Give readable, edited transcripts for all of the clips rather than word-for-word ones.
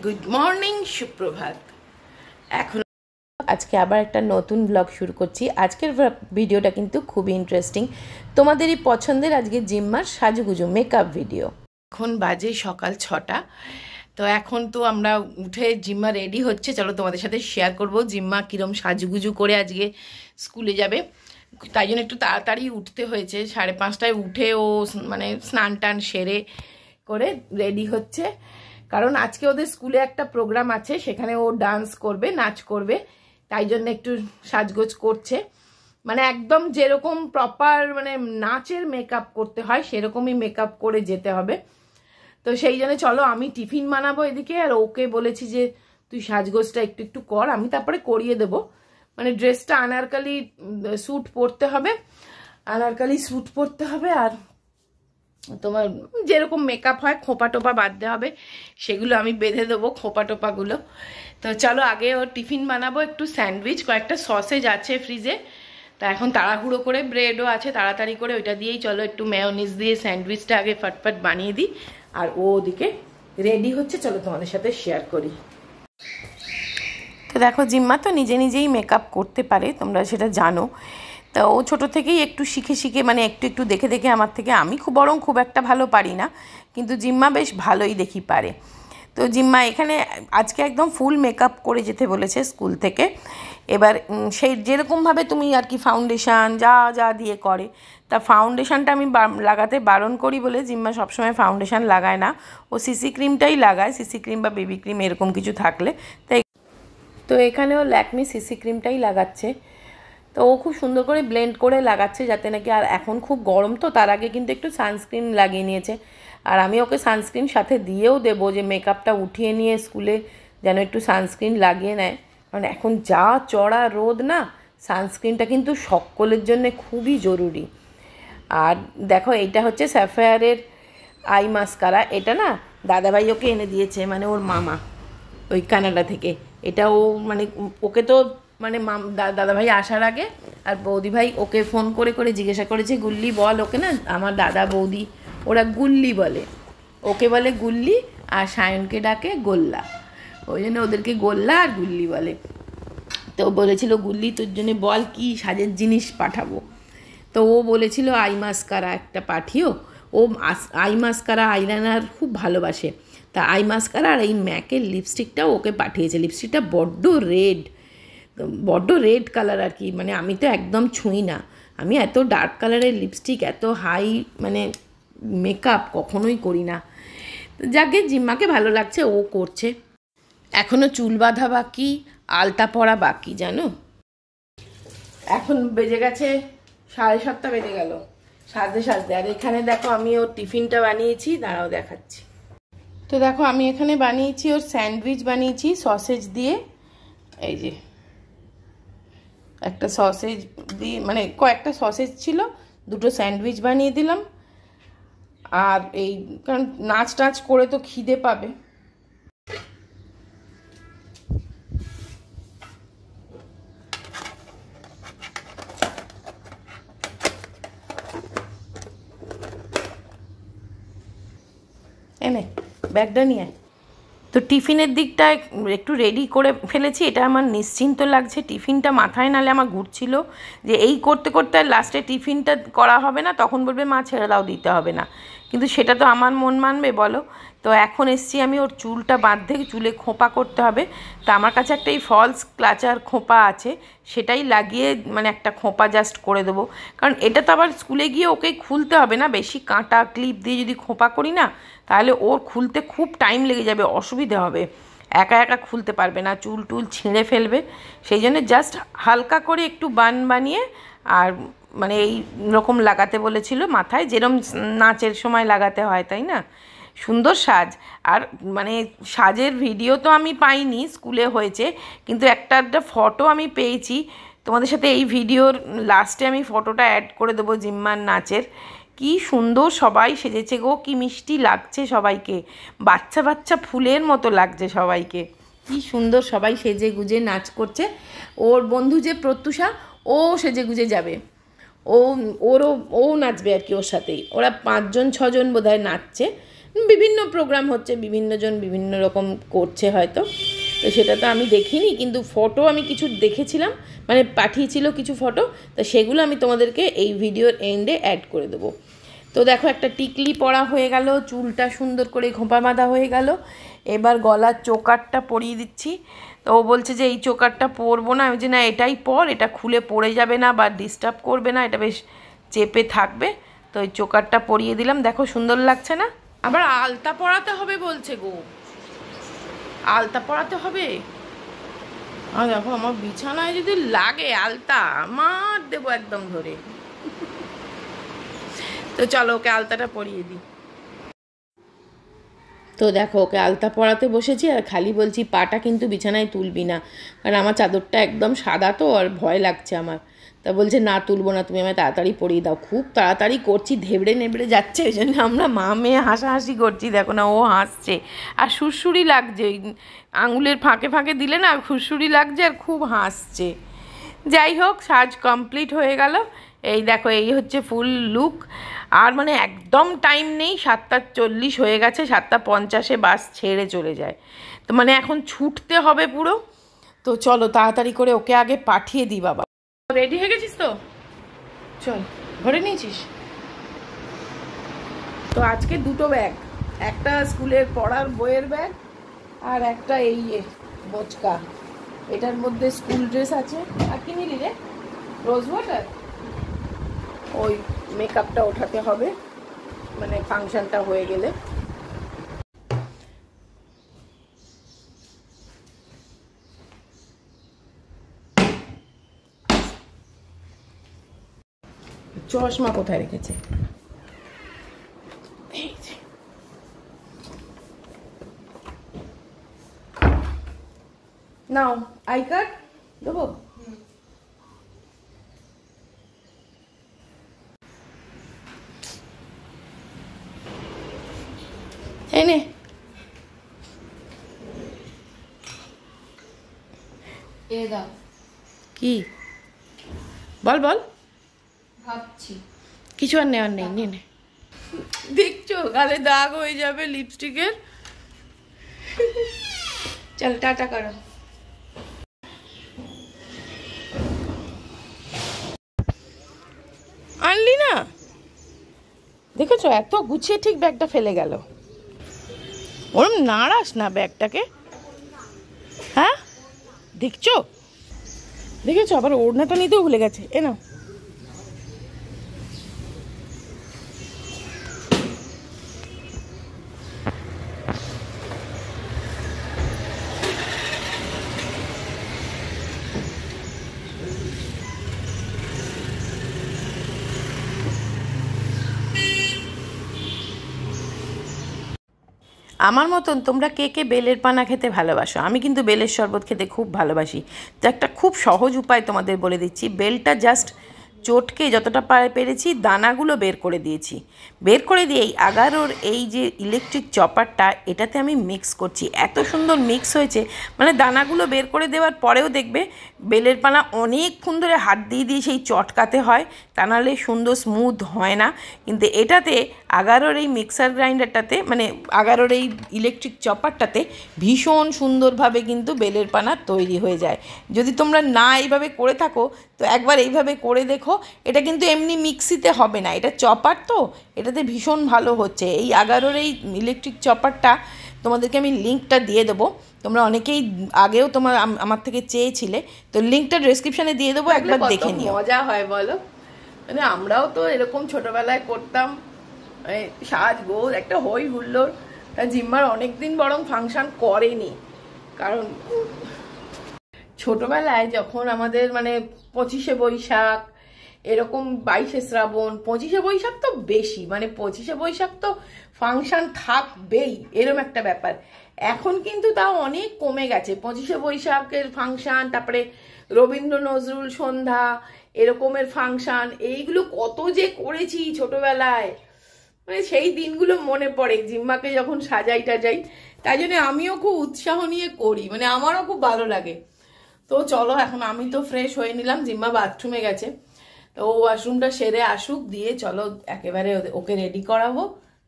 Good morning সুপ্রভাত। এখন আজকে আবার একটা নতুন ব্লগ শুরু করছি। আজকের ভিডিওটা কিন্তু খুবই ইন্টারেস্টিং, তোমাদেরই পছন্দের আজকে জিম্মার সাজুগুজু মেকআপ ভিডিও। এখন বাজে সকাল 6টা। তো এখন তো আমরা উঠে জিম্মা রেডি হচ্ছে, চলো তোমাদের সাথে শেয়ার করব জিম্মা কীরম সাজুগুজু করে আজকে স্কুলে যাবে। তাই জন্য একটু তাড়াতাড়ি উঠতে হয়েছে, 5:30টায় উঠে ও মানে স্নান টান সেরে করে রেডি হচ্ছে, কারণ আজকে ওদের স্কুলে একটা প্রোগ্রাম আছে, সেখানে ও ডান্স করবে, নাচ করবে, তাই জন্য একটু সাজগোজ করছে। মানে একদম যেরকম প্রপার মানে নাচের মেকআপ করতে হয় সেরকমই মেকআপ করে যেতে হবে। তো সেই জন্য চলো আমি টিফিন বানাবো এদিকে, আর ওকে বলেছি যে তুই সাজগোজটা একটু একটু কর, আমি তারপরে করিয়ে দেবো। মানে ড্রেসটা আনারকালি স্যুট পরতে হবে, আনারকালি স্যুট পরতে হবে, আর তোমার যেরকম মেকআপ হয় খোপা টোপা বাঁধতে হবে, সেগুলো আমি বেঁধে দেবো খোপা টোপাগুলো। তো চলো আগে ওর টিফিন বানাবো, একটু স্যান্ডউইচ, কয়েকটা সসেজ আছে ফ্রিজে, তা এখন তাড়াহুড়ো করে ব্রেডও আছে, তাড়াতাড়ি করে ওইটা দিয়েই চলো একটু মেয়োনিজ দিয়ে স্যান্ডউইচটা আগে ফটফট বানিয়ে দিই। আর ও ওদিকে রেডি হচ্ছে, চলো তোমাদের সাথে শেয়ার করি। তো দেখো জিম্মা তো নিজে নিজেই মেকআপ করতে পারে, তোমরা সেটা জানো। তা ও ছোটো থেকেই একটু শিখে শিখে মানে একটু একটু দেখে দেখে আমার থেকে, আমি খুব একটা ভালো পারি না, কিন্তু জিম্মা বেশ ভালোই দেখি পারে। তো জিম্মা এখানে আজকে একদম ফুল মেকআপ করে যেতে বলেছে স্কুল থেকে। এবার সেই যেরকমভাবে তুমি আর কি ফাউন্ডেশান যা যা দিয়ে করে, তা ফাউন্ডেশানটা আমি লাগাতে বারণ করি বলে জিম্মা সবসময় ফাউন্ডেশান লাগায় না, ও সিসি ক্রিমটাই লাগায়, সিসি ক্রিম বা বেবি ক্রিম এরকম কিছু থাকলে। তাই তো এখানেও ল্যাকমি সিসি ক্রিমটাই লাগাচ্ছে। তো ও খুব সুন্দর করে ব্লেন্ড করে লাগাচ্ছে যাতে নাকি, আর এখন খুব গরম তো, তার আগে কিন্তু একটু সানস্ক্রিন লাগিয়ে নিয়েছে। আর আমি ওকে সানস্ক্রিন সাথে দিয়েও দেবো, যে মেকআপটা উঠিয়ে নিয়ে স্কুলে যেন একটু সানস্ক্রিন লাগিয়ে নেয়, কারণ এখন যা চড়া রোদ না, সানস্ক্রিনটা কিন্তু সকলের জন্য খুবই জরুরি। আর দেখো এইটা হচ্ছে স্যাফায়ারের আই মাস্কারা, এটা না দাদাভাই ওকে এনে দিয়েছে, মানে ওর মামা ওই কানাডা থেকে। এটা ও মানে ওকে তো মানে দাদাভাই আসার আগে আর বৌদিভাই ওকে ফোন করে করে জিজ্ঞাসা করেছে, গুল্লি বল ওকে, না আমার দাদা বৌদি ওরা গুল্লি বলে, ওকে বলে গুল্লি, আর সায়নকে ডাকে গোল্লা, ওই জন্য ওদেরকে গোল্লা আর গুল্লি বলে। তো বলেছিল গুল্লি তোর জন্য বল কি সাজের জিনিস পাঠাবো, তো ও বলেছিল আই মাস্কারা একটা পাঠিও। ও আই মাস্কারা আইলাইনার খুব ভালোবাসে, তা আই মাস্কারা আর এই ম্যাকের লিপস্টিকটাও ওকে পাঠিয়েছে। লিপস্টিকটা বড্ড রেড কালার আর কি, মানে আমি তো একদম ছুঁই না, আমি এত ডার্ক কালারের লিপস্টিক এত হাই মানে মেকআপ কখনোই করি না। যাকে জিম্মাকে ভালো লাগছে ও করছে। এখনও চুল বাঁধা বাকি, আলতা পরা বাকি, জানো। এখন বেজে গেছে 7:30 বেজে গেল সাজতে সাজতে। আর এখানে দেখো আমি ওর টিফিনটা বানিয়েছি, দাঁড়াও দেখাচ্ছি। তো দেখো আমি এখানে বানিয়েছি ওর স্যান্ডউইচ বানিয়েছি সসেজ দিয়ে, এই যে একটা সসেজ দিয়ে মানে কয়েকটা সসেজ ছিল, দুটো স্যান্ডউইচ বানিয়ে দিলাম। আর এই কারণ নাচ টাচ করে তো খিদে পাবে, এনে ব্যাগটা নিয়ে। তো টিফিনের দিকটা একটু রেডি করে ফেলেছি, এটা আমার নিশ্চিন্ত লাগছে। টিফিনটা মাথায় নালে আমার ঘুরছিল যে এই করতে করতে আর লাস্টে টিফিনটা করা হবে না, তখন বলবে মা ছেড়ে দাও, দিতে হবে না, কিন্তু সেটা তো আমার মন মানবে বলো। তো এখন এসছি আমি ওর চুলটা বাঁধতে, চুলে খোঁপা করতে হবে। তা আমার কাছে একটা এই ফলস ক্লাচার খোঁপা আছে, সেটাই লাগিয়ে মানে একটা খোঁপা জাস্ট করে দেবো, কারণ এটা তো আবার স্কুলে গিয়ে ওকে খুলতে হবে না, বেশি কাঁটা ক্লিপ দিয়ে যদি খোঁপা করি না তাহলে ওর খুলতে খুব টাইম লেগে যাবে, অসুবিধে হবে, একা একা খুলতে পারবে না, চুল টুল ছিঁড়ে ফেলবে। সেই জন্য জাস্ট হালকা করে একটু বান বানিয়ে আর মানে এই রকম লাগাতে বলেছিল মাথায়, যেরকম নাচের সময় লাগাতে হয়, তাই না, সুন্দর সাজ। আর মানে সাজের ভিডিও তো আমি পাইনি, স্কুলে হয়েছে, কিন্তু একটা ফটো আমি পেয়েছি, তোমাদের সাথে এই ভিডিওর লাস্টে আমি ফটোটা অ্যাড করে দেবো জিম্মার নাচের। কি সুন্দর সবাই সেজেছে গো, কি মিষ্টি লাগছে সবাইকে, বাচ্চা বাচ্চা ফুলের মতো লাগছে সবাইকে, কি সুন্দর সবাই সেজে গুজে নাচ করছে। ওর বন্ধু যে প্রত্যুষা, ও সেজে গুজে যাবে, ও নাচবে আর কি ওর সাথেই, ওরা 5-6 জন বোধহয় নাচছে। বিভিন্ন প্রোগ্রাম হচ্ছে, বিভিন্নজন বিভিন্ন রকম করছে হয়তো, তো সেটা তো আমি দেখিনি, কিন্তু ফটো আমি কিছু দেখেছিলাম, মানে পাঠিয়েছিল কিছু ফটো, তো সেগুলো আমি তোমাদেরকে এই ভিডিওর এন্ডে অ্যাড করে দেবো। তো দেখো একটা টিকলি পরা হয়ে গেল, চুলটা সুন্দর করে খোঁপা বাঁধা হয়ে গেল, এবার গলার চোকারটা পরিয়ে দিচ্ছি। তো ও বলছে যে এই চোকারটা পরবো না, আমি যে না এটাই পর, এটা খুলে পড়ে যাবে না বা ডিস্টার্ব করবে না, এটা বেশ চেপে থাকবে। তো এই চোকারটা পরিয়ে দিলাম, দেখো সুন্দর লাগছে না? আবার আলতা পরাতে হবে বলছে গো, আলতা পরাতে হবে। আর দেখো আমার বিছানায় যদি লাগে আলতা, মার দেবো একদম ধরে। তো চলো ওকে আলতাটা পরিয়ে দিই। তো দেখো ওকে আলতা পরাতে বসেছি, আর খালি বলছি পাটা কিন্তু বিছানায় তুলবি না, কারণ আমার চাদরটা একদম সাদা তো, আর ভয় লাগছে আমার। তা বলছে না তুলবো না, তুমি আমায় তাড়াতাড়ি পরিয়ে দাও। খুব তাড়াতাড়ি করছি, ধেবড়ে নেবড়ে যাচ্ছে, ওই জন্য আমরা মা মেয়ে হাসাহাসি করছি। দেখো না ও হাসছে, আর সুরসুরি লাগছে, ওই আঙুলের ফাঁকে ফাঁকে দিলে না সুরসুরি লাগছে, আর খুব হাসছে। যাই হোক, সাজ কমপ্লিট হয়ে গেল। এই দেখো এই হচ্ছে ফুল লুক। আর মানে একদম টাইম নেই, 7:40 হয়ে গেছে, 7:50 বাস ছেড়ে চলে যায়, তো মানে এখন ছুটতে হবে পুরো। তো চলো তাড়াতাড়ি করে ওকে আগে পাঠিয়ে দিই। বাবা রেডি হয়ে গেছিস তো? চল, ভরে নিয়েছিস তো? আজকে দুটো ব্যাগ, একটা স্কুলের পড়ার বইয়ের ব্যাগ, আর একটা এই বোচকা। এটার মধ্যে স্কুল ড্রেস আছে। আর কি নিলি রে? Rose water. ওই মেকআপটা ওঠাতে হবে, মানে ফাংশনটা হয়ে গেলে। চশমা কোথায় রেখেছে? নাও আই কার্ড দেবো। এনে কি বল বল, ভাবছি কিছু আর নেওয়ার নেই, নিয়ে নে। দেখছো গালে দাগ হয়ে যাবে লিপস্টিকের। চল টাটা করো। আনলি না? দেখেছো এত গুছিয়ে ঠিক ব্যাগটা ফেলে গেল। ওরম নাড়াস না ব্যাগটাকে, হ্যাঁ? দেখছো দেখেছো, আবার ওড়নাটা নিতেও ভুলে গেছে। এ নাও। আমার মতন তোমরা কে কে বেলের পানা খেতে ভালোবাসো? আমি কিন্তু বেলের শরবত খেতে খুব ভালোবাসি। তো একটা খুব সহজ উপায় তোমাদের বলে দিচ্ছি। বেলটা জাস্ট চটকে যতটা পেরেছি দানাগুলো বের করে দিয়েছি, বের করে দিয়ে এই আগারোর এই যে ইলেকট্রিক চপারটা, এটাতে আমি মিক্স করছি। এত সুন্দর মিক্স হয়েছে, মানে দানাগুলো বের করে দেওয়ার পরেও দেখবে বেলের পানা অনেকক্ষণ ধরে হাত দিয়ে দিয়ে সেই চটকাতে হয়, তা নাহলে সুন্দর স্মুথ হয় না। কিন্তু এটাতে আগারোর এই মিক্সার গ্রাইন্ডারটাতে, মানে আগারোর এই ইলেকট্রিক চপারটাতে ভীষণ সুন্দরভাবে কিন্তু বেলের পানা তৈরি হয়ে যায়। যদি তোমরা না এইভাবে করে থাকো তো একবার এইভাবে করে দেখো। এটা কিন্তু এমনি মিক্সিতে হবে না, এটা চপার, তো এটাতে ভীষণ ভালো হচ্ছে। এই আগারোর এই ইলেকট্রিক চপারটা তোমাদেরকে আমি লিঙ্কটা দিয়ে দেবো, তোমরা অনেকেই আগেও আমার থেকে চেয়েছিলে, তো লিঙ্কটা ডেসক্রিপশানে দিয়ে দেবো, একবার দেখে নিও। মজা হয় বলো, মানে আমরাও তো এরকম ছোটবেলায় করতাম, সাজগোজ একটা হই হুল্লোড়। তা জিম্মার অনেকদিন বরং ফাংশন করেনি, কারণ ছোটবেলায় যখন আমাদের মানে 25শে বৈশাখ, এরকম 22শে শ্রাবণ, 25শে বৈশাখ তো বেশি, মানে 25শে বৈশাখ তো ফাংশন থাকবেই, এরকম একটা ব্যাপার। এখন কিন্তু তাও অনেক কমে গেছে। 25শে বৈশাখের ফাংশন, তারপরে রবীন্দ্র নজরুল সন্ধ্যা, এরকমের ফাংশন, এইগুলো কত যে করেছি ছোটবেলায়, মানে সেই দিনগুলো মনে পড়ে জিম্মাকে যখন সাজাই টাজাই। তাই জন্য আমিও খুব উৎসাহ নিয়ে করি, মানে আমারও খুব ভালো লাগে। তো চলো এখন আমি তো ফ্রেশ হয়ে নিলাম, জিম্মা বাথরুমে গেছে, তো ও ওয়াশরুমটা সেরে আসুক, দিয়ে চলো একেবারে ওকে রেডি করাবো,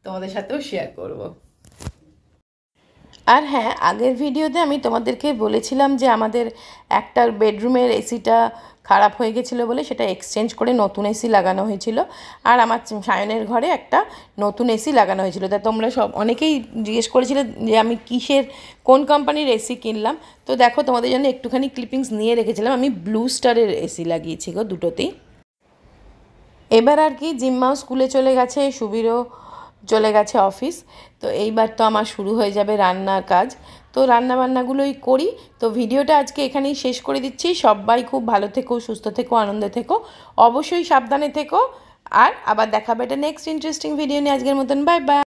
তোমাদের সাথেও শেয়ার করব। আর হ্যাঁ, আগের ভিডিওতে আমি তোমাদেরকে বলেছিলাম যে আমাদের একটা বেডরুমের এসিটা খারাপ হয়ে গেছিলো বলে সেটা এক্সচেঞ্জ করে নতুন এসি লাগানো হয়েছিল। আর আমার সায়নের ঘরে একটা নতুন এসি লাগানো হয়েছিল। তা তোমরা সব অনেকেই জিজ্ঞেস করেছিলে যে আমি কোন কোম্পানির এসি কিনলাম। তো দেখো, তোমাদের জন্য একটুখানি ক্লিপিংস নিয়ে রেখেছিলাম। আমি ব্লু স্টারের এসি লাগিয়েছি গো, দুটোতেই। এবার আর কি জিম্মাও স্কুলে চলে গেছে, সুবীরও চলে গেছে অফিস। তো এইবার তো আমার শুরু হয়ে যাবে রান্নার কাজ। তো রান্নাবান্নাগুলোই করি। তো ভিডিওটা আজকে এখানেই শেষ করে দিচ্ছি। সবাই খুব ভালো থেকো, সুস্থ থেকো, আনন্দে থেকো, অবশ্যই সাবধানে থেকো। আর আবার দেখাবে একটা নেক্সট ইন্টারেস্টিং ভিডিও নিয়ে। আজকের মতন বাই বাই।